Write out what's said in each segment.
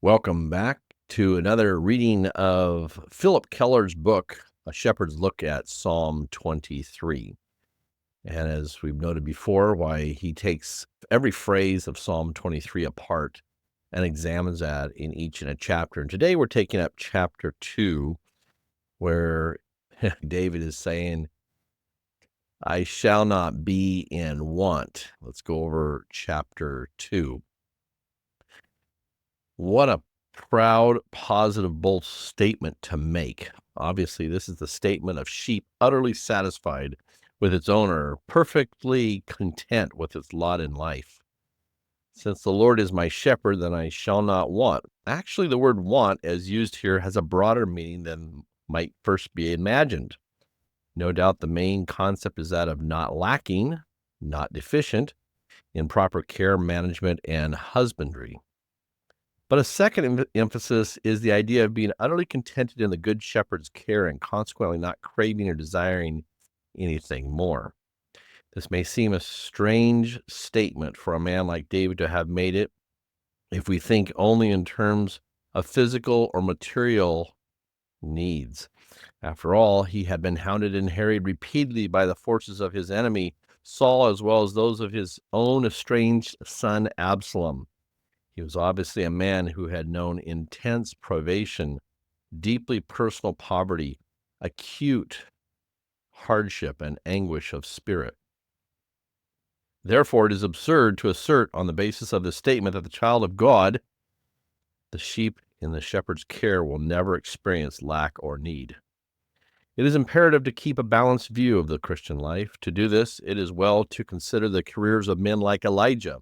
Welcome back to another reading of Phillip Keller's book, A Shepherd's Look at Psalm 23. And as we've noted before, why he takes every phrase of Psalm 23 apart and examines that in each in a chapter. And today we're taking up chapter 2, where David is saying, I shall not be in want. Let's go over chapter 2. What a proud, positive, bold statement to make. Obviously, this is the statement of sheep utterly satisfied with its owner, perfectly content with its lot in life. Since the Lord is my shepherd, then I shall not want. Actually, the word want, as used here, has a broader meaning than might first be imagined. No doubt the main concept is that of not lacking, not deficient, in proper care, management, and husbandry. But a second emphasis is the idea of being utterly contented in the good shepherd's care and consequently not craving or desiring anything more. This may seem a strange statement for a man like David to have made it if we think only in terms of physical or material needs. After all, he had been hounded and harried repeatedly by the forces of his enemy, Saul, as well as those of his own estranged son, Absalom. He was obviously a man who had known intense privation, deeply personal poverty, acute hardship, and anguish of spirit. Therefore, it is absurd to assert on the basis of this statement that the child of God, the sheep in the shepherd's care, will never experience lack or need. It is imperative to keep a balanced view of the Christian life. To do this, it is well to consider the careers of men like Elijah,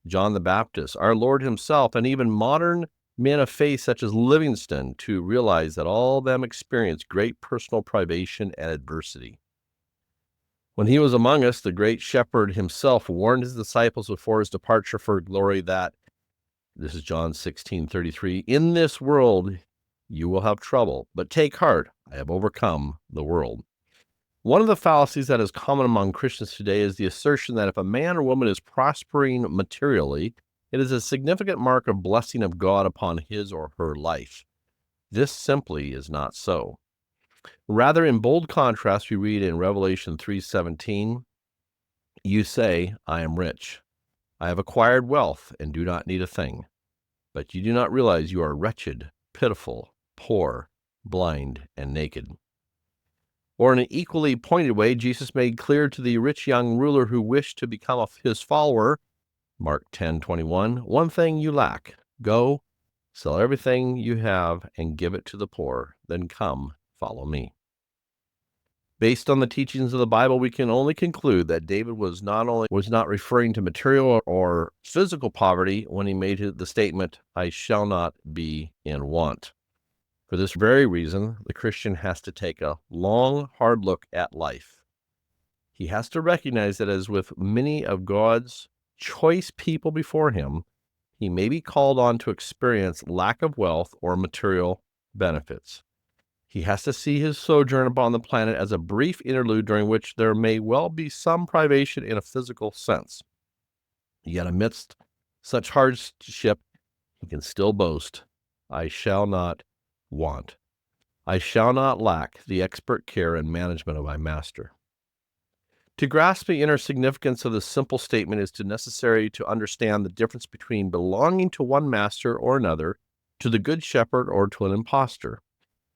John the Baptist, our Lord himself, and even modern men of faith such as Livingstone, to realize that all of them experienced great personal privation and adversity. When he was among us, the great shepherd himself warned his disciples before his departure for glory that, this is John 16:33, in this world you will have trouble, but take heart, I have overcome the world. One of the fallacies that is common among Christians today is the assertion that if a man or woman is prospering materially, it is a significant mark of blessing of God upon his or her life. This simply is not so. Rather, in bold contrast, we read in Revelation 3:17, you say, I am rich. I have acquired wealth and do not need a thing. But you do not realize you are wretched, pitiful, poor, blind, and naked. Or in an equally pointed way, Jesus made clear to the rich young ruler who wished to become his follower, Mark 10:21, one thing you lack. Go, sell everything you have and give it to the poor. Then come, follow me. Based on the teachings of the Bible, we can only conclude that David was not referring to material or physical poverty when he made the statement, I shall not be in want. For this very reason, the Christian has to take a long, hard look at life. He has to recognize that as with many of God's choice people before him, he may be called on to experience lack of wealth or material benefits. He has to see his sojourn upon the planet as a brief interlude during which there may well be some privation in a physical sense. Yet amidst such hardship, he can still boast, I shall not want. I shall not lack the expert care and management of my master. To grasp the inner significance of this simple statement is necessary to understand the difference between belonging to one master or another, to the good shepherd or to an impostor.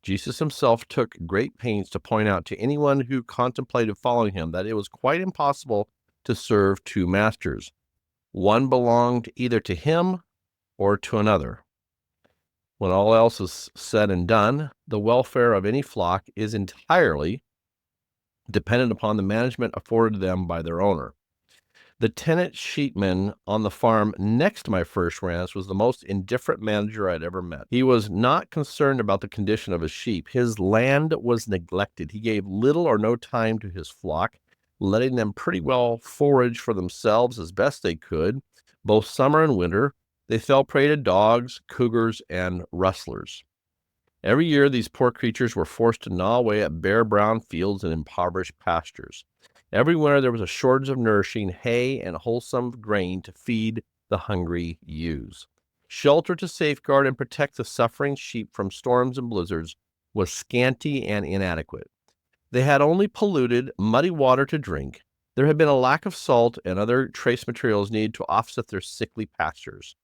Jesus himself took great pains to point out to anyone who contemplated following him that it was quite impossible to serve two masters. One belonged either to him or to another. When all else is said and done, the welfare of any flock is entirely dependent upon the management afforded them by their owner. The tenant sheepman on the farm next to my first ranch was the most indifferent manager I'd ever met. He was not concerned about the condition of his sheep. His land was neglected. He gave little or no time to his flock, letting them pretty well forage for themselves as best they could, both summer and winter. They fell prey to dogs, cougars, and rustlers. Every year, these poor creatures were forced to gnaw away at bare brown fields and impoverished pastures. Every winter, there was a shortage of nourishing hay and wholesome grain to feed the hungry ewes. Shelter to safeguard and protect the suffering sheep from storms and blizzards was scanty and inadequate. They had only polluted, muddy water to drink. There had been a lack of salt and other trace materials needed to offset their sickly pastures.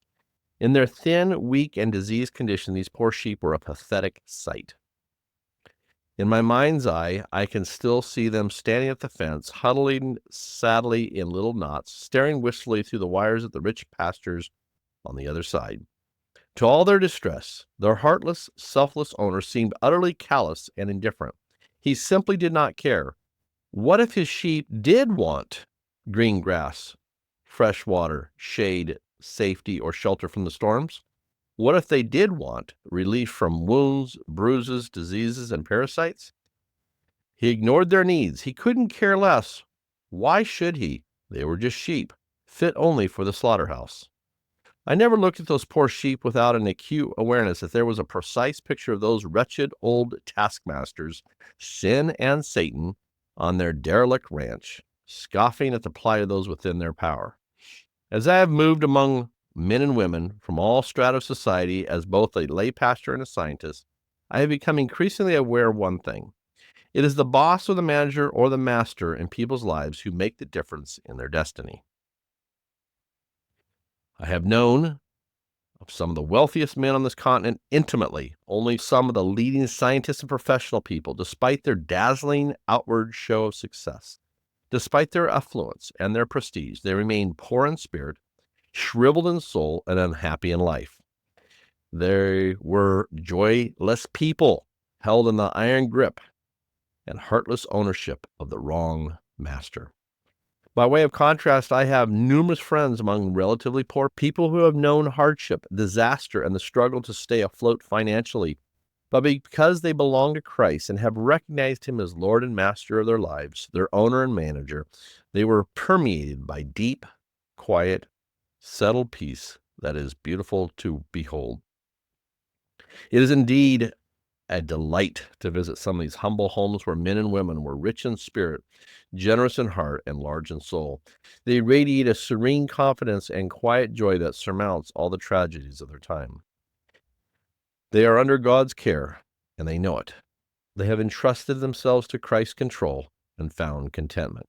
In their thin, weak, and diseased condition, these poor sheep were a pathetic sight. In my mind's eye, I can still see them standing at the fence, huddling sadly in little knots, staring wistfully through the wires at the rich pastures on the other side. To all their distress, their heartless, selfless owner seemed utterly callous and indifferent. He simply did not care. What if his sheep did want green grass, fresh water, shade, safety, or shelter from the storms? What if they did want relief from wounds, bruises, diseases, and parasites? He ignored their needs. He couldn't care less. Why should he? They were just sheep, fit only for the slaughterhouse. I never looked at those poor sheep without an acute awareness that there was a precise picture of those wretched old taskmasters, sin and Satan, on their derelict ranch, scoffing at the plight of those within their power. As I have moved among men and women from all strata of society as both a lay pastor and a scientist, I have become increasingly aware of one thing. It is the boss or the manager or the master in people's lives who make the difference in their destiny. I have known of some of the wealthiest men on this continent intimately, only some of the leading scientists and professional people, despite their dazzling outward show of success. Despite their affluence and their prestige, they remain poor in spirit, shriveled in soul, and unhappy in life. They were joyless people, held in the iron grip and heartless ownership of the wrong master. By way of contrast, I have numerous friends among relatively poor people who have known hardship, disaster, and the struggle to stay afloat financially. But because they belong to Christ and have recognized Him as Lord and Master of their lives, their owner and manager, they were permeated by deep, quiet, settled peace that is beautiful to behold. It is indeed a delight to visit some of these humble homes where men and women were rich in spirit, generous in heart, and large in soul. They radiate a serene confidence and quiet joy that surmounts all the tragedies of their time. They are under God's care, and they know it. They have entrusted themselves to Christ's control and found contentment.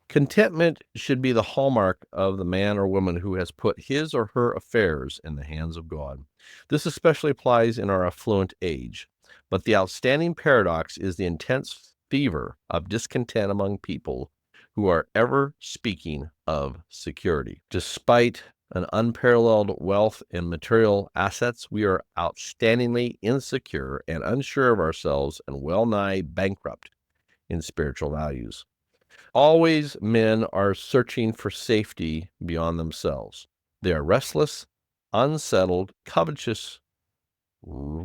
Contentment should be the hallmark of the man or woman who has put his or her affairs in the hands of God. This especially applies in our affluent age. But the outstanding paradox is the intense fever of discontent among people who are ever speaking of security. Despite an unparalleled wealth in material assets, we are outstandingly insecure and unsure of ourselves and well-nigh bankrupt in spiritual values. Always men are searching for safety beyond themselves. They are restless, unsettled, covetous,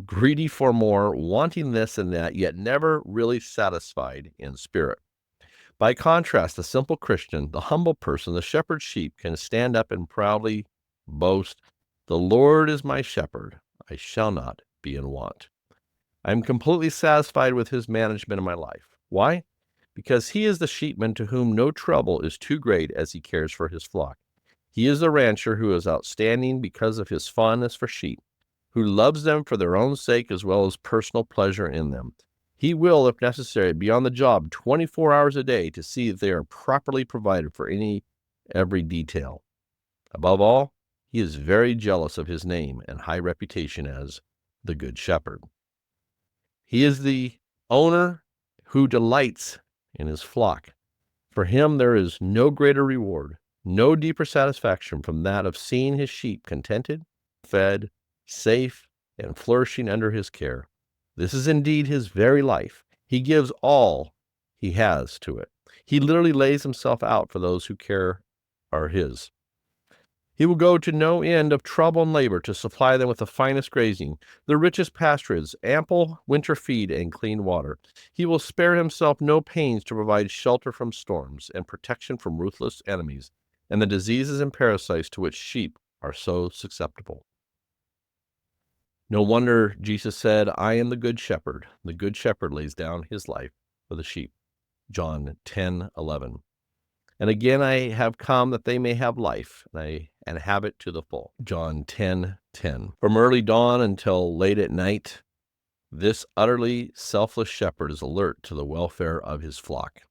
greedy for more, wanting this and that, yet never really satisfied in spirit. By contrast, the simple Christian, the humble person, the shepherd sheep can stand up and proudly boast, "The Lord is my shepherd, I shall not be in want." I am completely satisfied with His management of my life. Why? Because He is the sheepman to whom no trouble is too great as He cares for His flock. He is the rancher who is outstanding because of his fondness for sheep, who loves them for their own sake as well as personal pleasure in them. He will, if necessary, be on the job 24 hours a day to see that they are properly provided for every detail. Above all, He is very jealous of His name and high reputation as the Good Shepherd. He is the owner who delights in His flock. For Him there is no greater reward, no deeper satisfaction from that of seeing His sheep contented, fed, safe, and flourishing under His care. This is indeed His very life. He gives all He has to it. He literally lays Himself out for those who care are His. He will go to no end of trouble and labor to supply them with the finest grazing, the richest pasturage, ample winter feed, and clean water. He will spare Himself no pains to provide shelter from storms and protection from ruthless enemies and the diseases and parasites to which sheep are so susceptible. No wonder Jesus said, "I am the good shepherd. The good shepherd lays down his life for the sheep." John 10:11. And again, I have come that they may have life, and I and have it to the full. John 10:10. From early dawn until late at night, this utterly selfless shepherd is alert to the welfare of his flock.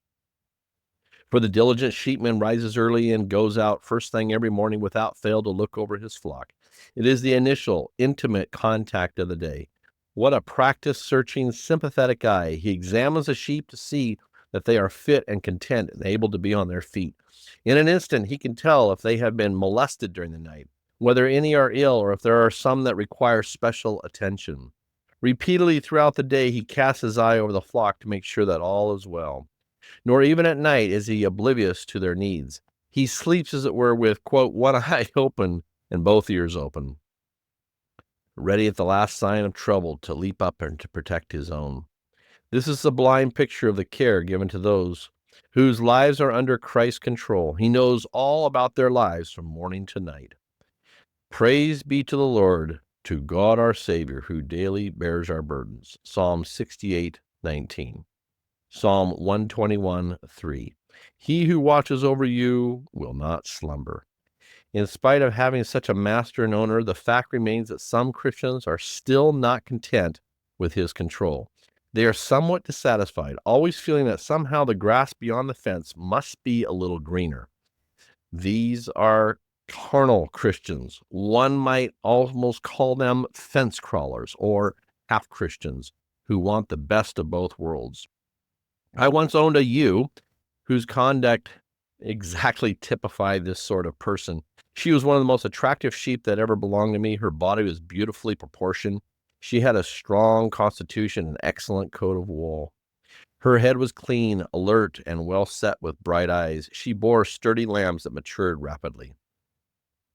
For the diligent sheepman rises early and goes out first thing every morning without fail to look over his flock. It is the initial, intimate contact of the day. What a practiced, searching, sympathetic eye. He examines the sheep to see that they are fit and content and able to be on their feet. In an instant, he can tell if they have been molested during the night, whether any are ill or if there are some that require special attention. Repeatedly throughout the day, he casts his eye over the flock to make sure that all is well. Nor even at night is he oblivious to their needs. He sleeps, as it were, with, quote, one eye open and both ears open, ready at the last sign of trouble to leap up and to protect his own. This is the blind picture of the care given to those whose lives are under Christ's control. He knows all about their lives from morning to night. Praise be to the Lord, to God our Savior, who daily bears our burdens. Psalm 68:19. Psalm 121:3. He who watches over you will not slumber. In spite of having such a master and owner, the fact remains that some Christians are still not content with his control. They are somewhat dissatisfied, always feeling that somehow the grass beyond the fence must be a little greener. These are carnal Christians. One might almost call them fence crawlers or half Christians who want the best of both worlds. I once owned a ewe whose conduct exactly typified this sort of person. She was one of the most attractive sheep that ever belonged to me. Her body was beautifully proportioned. She had a strong constitution and excellent coat of wool. Her head was clean, alert, and well set with bright eyes. She bore sturdy lambs that matured rapidly.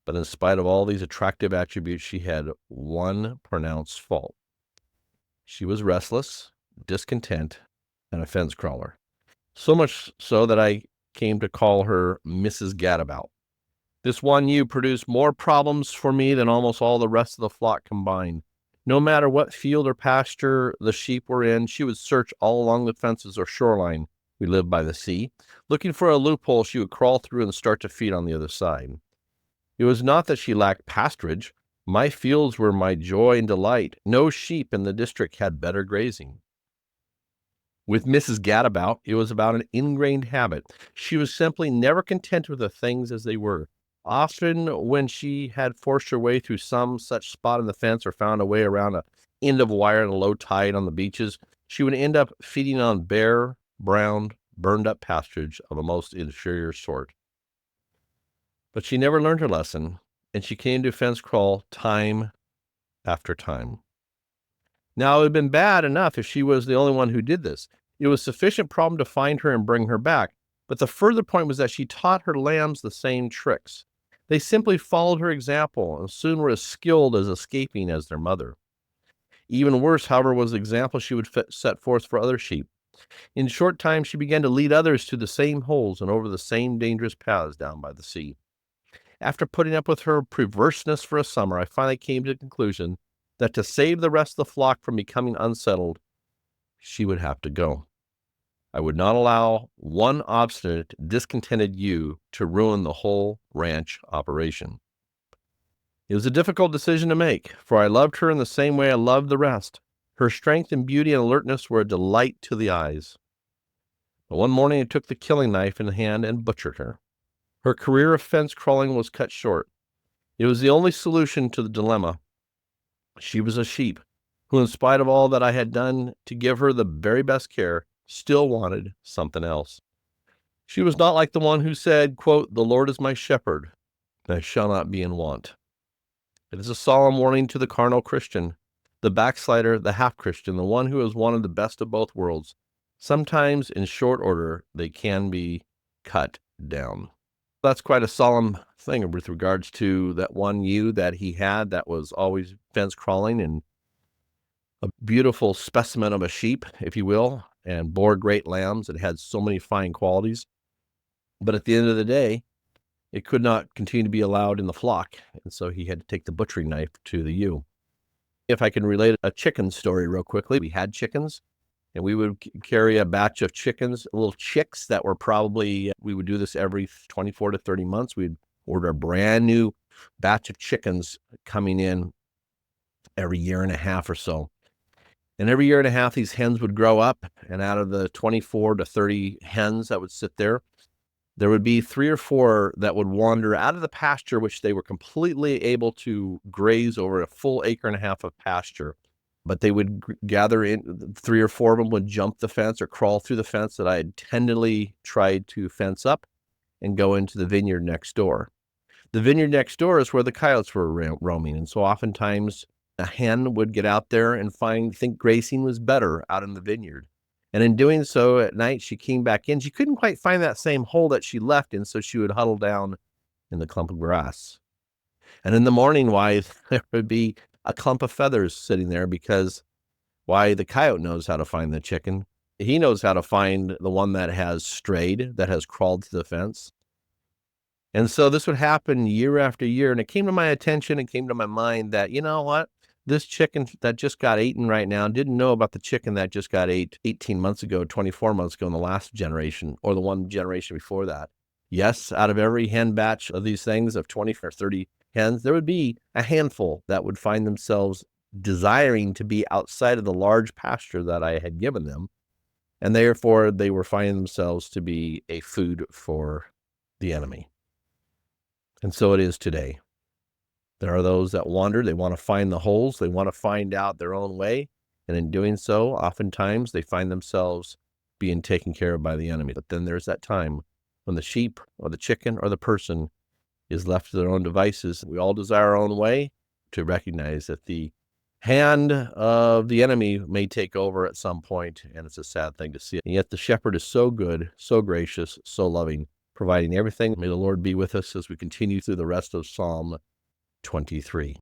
But in spite of all these attractive attributes, she had one pronounced fault. She was restless, discontent, and a fence crawler. So much so that I came to call her Mrs. Gadabout. This one ewe produced more problems for me than almost all the rest of the flock combined. No matter what field or pasture the sheep were in, she would search all along the fences or shoreline. We lived by the sea. Looking for a loophole, she would crawl through and start to feed on the other side. It was not that she lacked pasturage. My fields were my joy and delight. No sheep in the district had better grazing. With Mrs. Gadabout, it was about an ingrained habit. She was simply never content with the things as they were. Often when she had forced her way through some such spot in the fence or found a way around an end of wire in a low tide on the beaches, she would end up feeding on bare, brown, burned-up pasturage of a most inferior sort. But she never learned her lesson, and she came to fence crawl time after time. Now, it would have been bad enough if she was the only one who did this. It was a sufficient problem to find her and bring her back. But the further point was that she taught her lambs the same tricks. They simply followed her example and soon were as skilled as escaping as their mother. Even worse, however, was the example she would set forth for other sheep. In short time, she began to lead others to the same holes and over the same dangerous paths down by the sea. After putting up with her perverseness for a summer, I finally came to the conclusion that to save the rest of the flock from becoming unsettled, she would have to go. I would not allow one obstinate, discontented ewe to ruin the whole ranch operation. It was a difficult decision to make, for I loved her in the same way I loved the rest. Her strength and beauty and alertness were a delight to the eyes. But one morning I took the killing knife in hand and butchered her. Her career of fence crawling was cut short. It was the only solution to the dilemma. She was a sheep who, in spite of all that I had done to give her the very best care, still wanted something else. She was not like the one who said, quote, "The Lord is my shepherd, and I shall not be in want." It is a solemn warning to the carnal Christian, the backslider, the half-Christian, the one who has wanted the best of both worlds. Sometimes, in short order, they can be cut down. That's quite a solemn thing with regards to that one ewe that he had that was always fence crawling and a beautiful specimen of a sheep, if you will, and bore great lambs. It had so many fine qualities. But at the end of the day, it could not continue to be allowed in the flock, and so he had to take the butchering knife to the ewe. If I can relate a chicken story real quickly, we had chickens, and we would carry a batch of chickens, little chicks that were probably, we would do this every 24 to 30 months. We'd order a brand new batch of chickens coming in every year and a half or so. And every year and a half, these hens would grow up, and out of the 24 to 30 hens that would sit there, there would be 3 or 4 that would wander out of the pasture, which they were completely able to graze over a full acre and a half of pasture. But they would gather in, 3 or 4 of them would jump the fence or crawl through the fence that I had tenderly tried to fence up and go into the vineyard next door. The vineyard next door is where the coyotes were roaming. And so oftentimes a hen would get out there and think grazing was better out in the vineyard. And in doing so at night, she came back in. She couldn't quite find that same hole that she left in, so she would huddle down in the clump of grass. And in the morning, why, there would be a clump of feathers sitting there because, why, the coyote knows how to find the chicken. He knows how to find the one that has strayed, that has crawled to the fence. And so this would happen year after year. And it came to my attention, it came to my mind that, you know what? This chicken that just got eaten right now didn't know about the chicken that just got ate 18 months ago, 24 months ago in the last generation, or the one generation before that. Yes, out of every hen batch of these things of 20 or 30 hens, there would be a handful that would find themselves desiring to be outside of the large pasture that I had given them. And therefore, they were finding themselves to be a food for the enemy. And so it is today. There are those that wander. They want to find the holes. They want to find out their own way. And in doing so, oftentimes they find themselves being taken care of by the enemy. But then there's that time when the sheep or the chicken or the person is left to their own devices. We all desire our own way, to recognize that the hand of the enemy may take over at some point, and it's a sad thing to see. And yet the shepherd is so good, so gracious, so loving, providing everything. May the Lord be with us as we continue through the rest of Psalm 23.